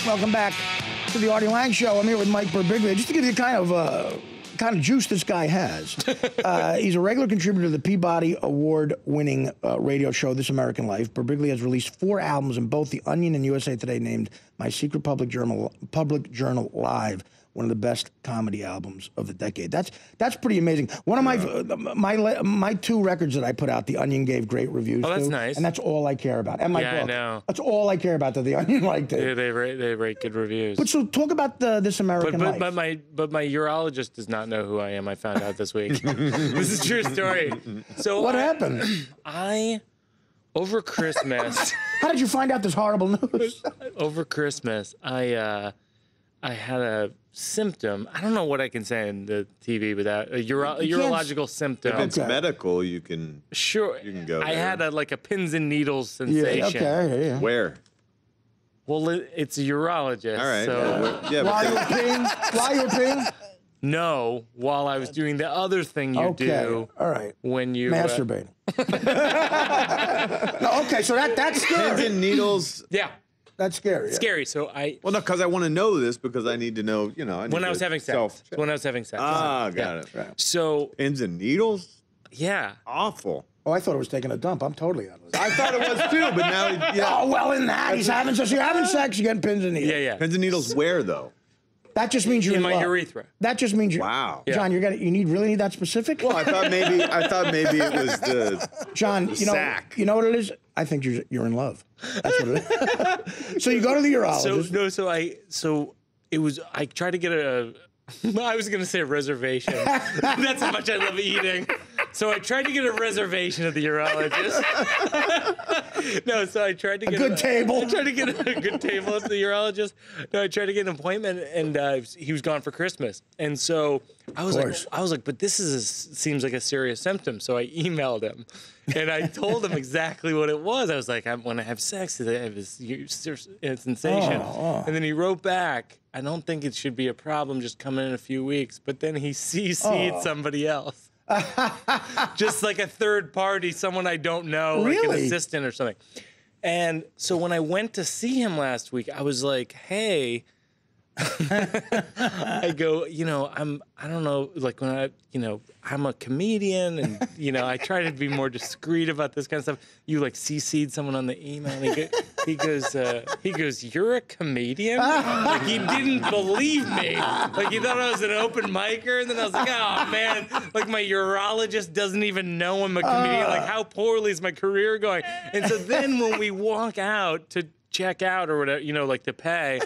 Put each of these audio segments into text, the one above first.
Welcome back to the Artie Lange Show. I'm here with Mike Birbiglia. Just to give you kind of juice this guy has. He's a regular contributor to the Peabody Award-winning radio show This American Life. Birbiglia has released 4 albums in both The Onion and USA Today, named My Secret Public Journal Live, one of the best comedy albums of the decade. That's pretty amazing. One of my 2 records that I put out, The Onion gave great reviews. Oh, that's to, nice. And that's all I care about. And my book. I know. That's all I care about that The Onion liked it. Yeah, they rate good reviews. But so talk about This American Life. But my urologist does not know who I am. I found out this week. This is a true story. So what happened? Over Christmas. How did you find out this horrible news? Over Christmas, I had a symptom. I don't know what I can say in the TV without a urological symptom. If it's medical, you can. Sure. You can go. I there. had like a pins and needles sensation. Yeah, okay, yeah. Where? Well, it's a urologist. All right. So Yeah. While you were peeing? While you were peeing? no, while I was doing the other thing you do. All right. When you masturbating. No, okay, so that's scary. Pins and needles. Yeah. That's scary. Yeah. Scary. So Well, no, because I want to know this because I need to know. You know. when I was having sex. When I was having sex. Ah, got it. Right. So Pins and needles. yeah. Awful. Oh, I thought it was taking a dump. I'm totally out of it. I thought it was too, but now, yeah. Oh, well, in that, you're having sex, you're getting pins and needles. Yeah. Pins and needles where though? That just means you're in my love. urethra. That just means you're. Wow. John, you really need that specific? Well, I thought maybe it was the John, sack. You know what it is? I think you're in love. That's what it is. So you go to the urologist. I tried to get I was going to say a reservation. That's how much I love eating. So I tried to get a reservation at the urologist. No, so I tried to get a good table. I tried to get a good table at the urologist. No, I tried to get an appointment, and he was gone for Christmas. And so I was like, but this seems like a serious symptom. So I emailed him, and I told him exactly what it was. I was like, when I have sex, I have this sensation. And then he wrote back, I don't think it should be a problem. Just come in a few weeks. But then he CC'd somebody else. Just like a third party, someone I don't know, like an assistant or something. And so when I went to see him last week, I was like, hey, I go, I don't know, like when I'm a comedian and, I try to be more discreet about this kind of stuff. You like CC'd someone on the email and he goes, you're a comedian? Like he didn't believe me. Like he thought I was an open micer. And then I was like, oh man, like my urologist doesn't even know I'm a comedian. Like how poorly is my career going? And so then when we walk out to check out or whatever, like to pay,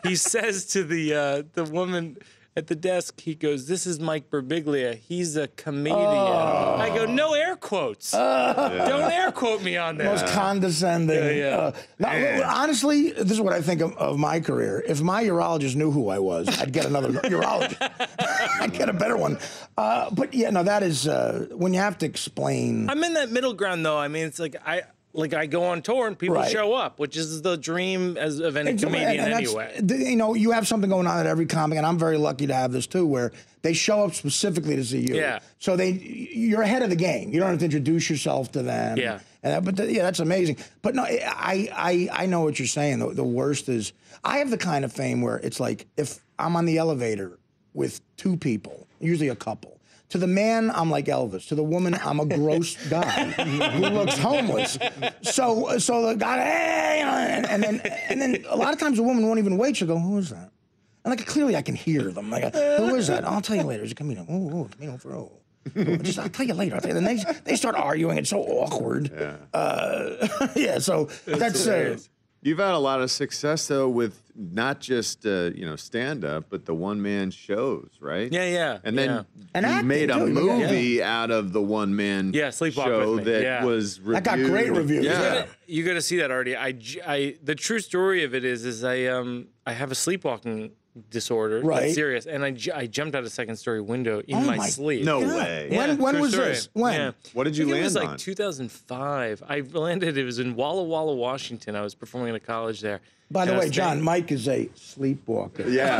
he says to the woman at the desk, he goes, this is Mike Birbiglia. He's a comedian. I go, no air quotes. Don't air quote me on that. Most condescending. Yeah. Honestly, this is what I think of my career. If my urologist knew who I was, I'd get another urologist. I'd get a better one. But yeah, no, that is, when you have to explain. I'm in that middle ground, though. I mean, it's like I go on tour and people show up, which is the dream of any comedian anyway. You have something going on at every comic, and I'm very lucky to have this too, where they show up specifically to see you. Yeah. So you're ahead of the game. You don't have to introduce yourself to them. Yeah. That's amazing. But no, I know what you're saying. The worst is I have the kind of fame where it's like if I'm on the elevator with 2 people, usually a couple. To the man, I'm like Elvis. To the woman, I'm a gross guy who looks homeless. So the guy, hey, and then a lot of times the woman won't even wait. She'll go, who is that? And like clearly I can hear them. Like, who is that? I'll tell you later. It's a comedian. Comedian for I'll tell you later. And then they start arguing. It's so awkward. Yeah. So that's. You've had a lot of success though with not just stand-up, but the one-man shows, right? Yeah. And then you made a movie out of the one-man show that was reviewed. That got great reviews. Yeah. You got to see that, Artie. The true story of it is I have a sleepwalking disorder. Right. That's serious. And I jumped out a second-story window in my sleep. No way. Yeah, when was this? When? Yeah. What did you land on? It was like 2005. I landed, it was in Walla Walla, Washington. I was performing at a college there. By the way, John, Mike is a sleepwalker. Yeah.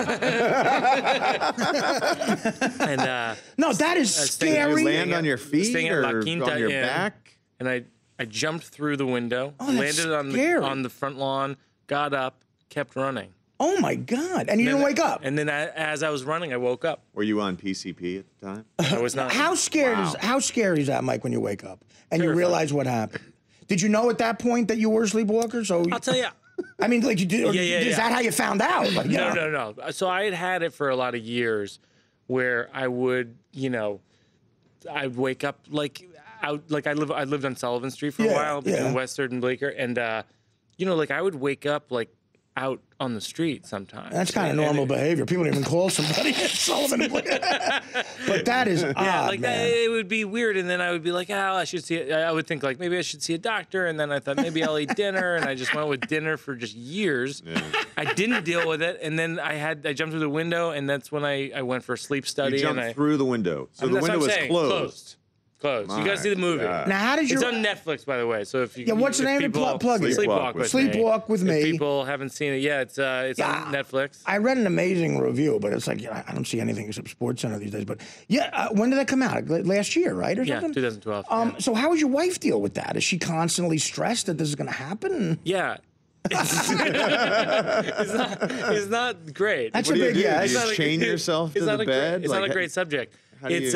And no, that is scary. Did you land on your feet or La Quinta on your back? And I jumped through the window, Oh, that's landed scary. on the front lawn, got up, kept running. Oh my God! And you didn't wake up. And then as I was running, I woke up. Were you on PCP at the time? I was not. How scary is that, Mike, when you wake up and you realize what happened? Did you know at that point that you were a sleepwalker? So I'll tell you. I mean, like you did. Is that how you found out? Like, No. So I had it for a lot of years, where I would, I'd wake up I lived on Sullivan Street for a while between Western and Bleecker, and I would wake up out on the street sometimes. That's kind of normal behavior. People don't even call somebody at Sullivan and Bleecker. But that is odd, man. It would be weird, and then I would be like, I should see. I would think maybe I should see a doctor, and then I thought maybe I'll eat dinner, and I just went with dinner for just years. Yeah. I didn't deal with it, and then I jumped through the window, and that's when I went for a sleep study. You jumped through the window, so the window was closed. Closed. You guys see the movie. God. Now, how did you? It's on Netflix, by the way. So if you what's the name of the plug? Sleepwalk with Me. If people haven't seen it, it's on Netflix. I read an amazing review, but it's like I don't see anything except SportsCenter these days. But when did that come out? Last year, right, or something? 2012. So how does your wife deal with that? Is she constantly stressed that this is going to happen? Yeah. It's not great. That's a big You just chain yourself to the bed? It's not a great subject. It's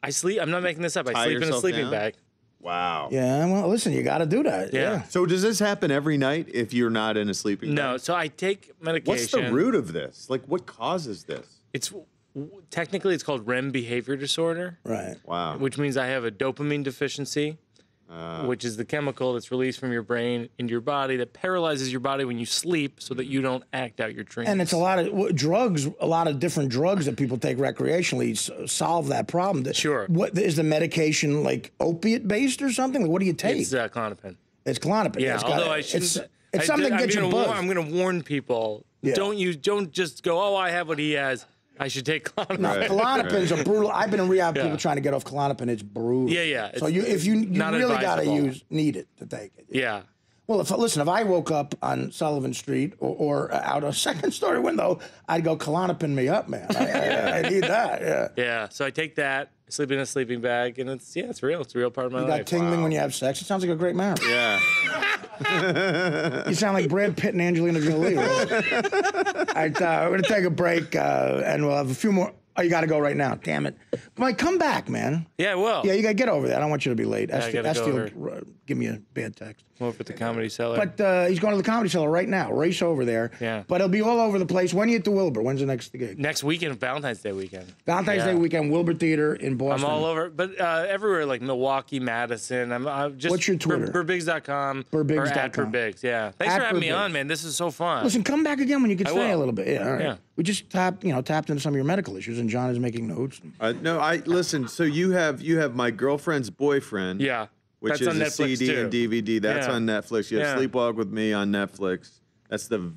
I sleep. I'm not making this up. I sleep in a sleeping bag. Wow. Yeah. Well, listen, you got to do that. Yeah. So does this happen every night if you're not in a sleeping bag? No. So I take medication. What's the root of this? What causes this? Technically it's called REM behavior disorder. Right. Wow. Which means I have a dopamine deficiency. Which is the chemical that's released from your brain into your body that paralyzes your body when you sleep so that you don't act out your dreams. And it's a lot of drugs, a lot of different drugs that people take recreationally solve that problem. Sure. What is the medication, opiate-based or something? What do you take? It's Klonopin. It's Klonopin. Yeah, although I shouldn't. It's something that gets you buzzed. I'm going to warn people. Yeah. Don't just go, I have what he has. I should take Klonopin. No, Klonopin's a brutal. I've been in rehab. People trying to get off Klonopin. It's brutal. Yeah. So if you really got to need it to take it. Yeah. Well, if I woke up on Sullivan Street or out a second-story window, I'd go Klonopin me up, man. I need that. Yeah. Yeah. So I take that. Sleep in a sleeping bag, and it's real. It's a real part of my life. You got tingling when you have sex. It sounds like a great marriage. Yeah. You sound like Brad Pitt and Angelina Jolie. Right? We're going to take a break, and we'll have a few more. Oh, you got to go right now. Damn it. Mike, come back, man. Yeah, I will. Yeah, you got to get over there. I don't want you to be late. Esty will give me a bad text. Over at the Comedy Cellar. But he's going to the Comedy Cellar right now. Race over there. Yeah. But he'll be all over the place. When are you at the Wilbur? When's the next gig? Next weekend, Valentine's Day weekend. Valentine's Day weekend, Wilbur Theater in Boston. I'm all over, but everywhere, like Milwaukee, Madison. I'm just. What's your Twitter? Birbiggs.com. Birbiggs.com. Birbiggs, yeah. Thanks for having me on, man. This is so fun. Listen, come back again when you can stay a little bit. Yeah, all right. Yeah. We just tapped into some of your medical issues, and John is making notes. No, listen. So you have My Girlfriend's Boyfriend. Yeah. Which is a CD and DVD. That's on Netflix. You have Sleepwalk with Me on Netflix. That's the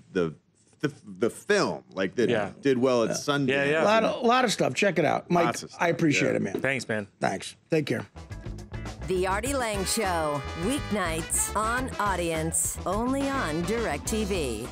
film that did well at Sundance. Yeah. A lot of stuff. Check it out, Mike. I appreciate it, man. Thanks, man. Thanks. Take care. The Artie Lange Show, weeknights on Audience, only on DirecTV.